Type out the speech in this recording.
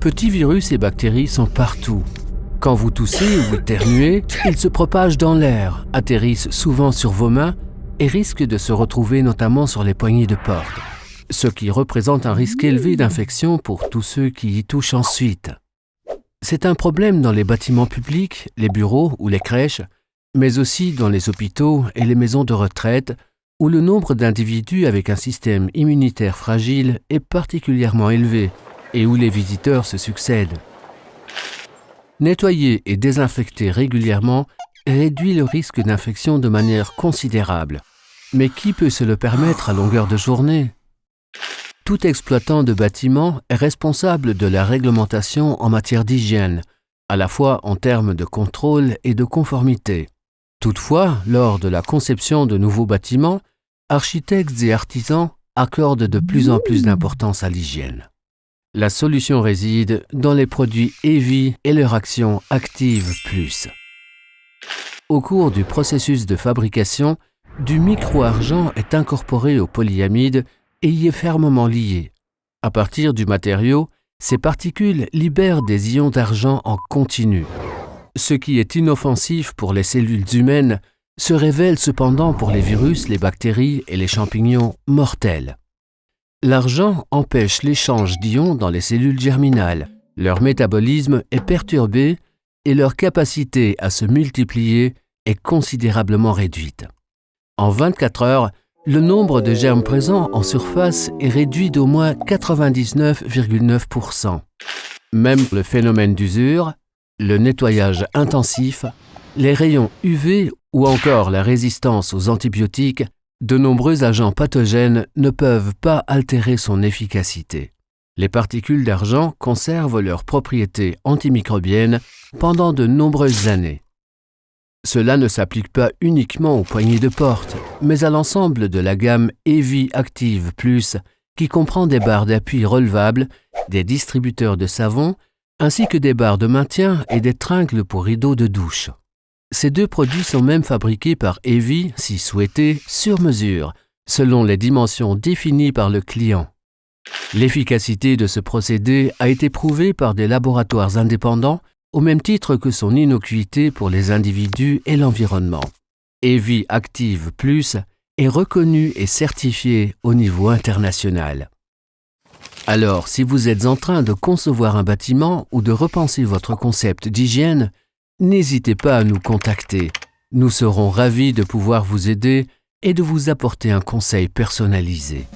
petits virus et bactéries sont partout. Quand vous toussez ou éternuez, ils se propagent dans l'air, atterrissent souvent sur vos mains et risquent de se retrouver notamment sur les poignées de porte, ce qui représente un risque élevé d'infection pour tous ceux qui y touchent ensuite. C'est un problème dans les bâtiments publics, les bureaux ou les crèches, mais aussi dans les hôpitaux et les maisons de retraite, où le nombre d'individus avec un système immunitaire fragile est particulièrement élevé et où les visiteurs se succèdent. Nettoyer et désinfecter régulièrement réduit le risque d'infection de manière considérable. Mais qui peut se le permettre à longueur de journée? Tout exploitant de bâtiment est responsable de la réglementation en matière d'hygiène, à la fois en termes de contrôle et de conformité. Toutefois, lors de la conception de nouveaux bâtiments, architectes et artisans accordent de plus en plus d'importance à l'hygiène. La solution réside dans les produits EVI et leur action Active Plus. Au cours du processus de fabrication, du micro-argent est incorporé au polyamide et y est fermement lié. À partir du matériau, ces particules libèrent des ions d'argent en continu. Ce qui est inoffensif pour les cellules humaines se révèle cependant pour les virus, les bactéries et les champignons mortels. L'argent empêche l'échange d'ions dans les cellules germinales. Leur métabolisme est perturbé et leur capacité à se multiplier est considérablement réduite. En 24 heures, le nombre de germes présents en surface est réduit d'au moins 99,9%. Même le phénomène d'usure, le nettoyage intensif, les rayons UV ou encore la résistance aux antibiotiques, de nombreux agents pathogènes ne peuvent pas altérer son efficacité. Les particules d'argent conservent leurs propriétés antimicrobiennes pendant de nombreuses années. Cela ne s'applique pas uniquement aux poignées de porte, mais à l'ensemble de la gamme EVI Active Plus, qui comprend des barres d'appui relevables, des distributeurs de savon, ainsi que des barres de maintien et des tringles pour rideaux de douche. Ces deux produits sont même fabriqués par EVI, si souhaité, sur mesure, selon les dimensions définies par le client. L'efficacité de ce procédé a été prouvée par des laboratoires indépendants, au même titre que son innocuité pour les individus et l'environnement. EVI Active Plus est reconnu et certifié au niveau international. Alors, si vous êtes en train de concevoir un bâtiment ou de repenser votre concept d'hygiène, n'hésitez pas à nous contacter. Nous serons ravis de pouvoir vous aider et de vous apporter un conseil personnalisé.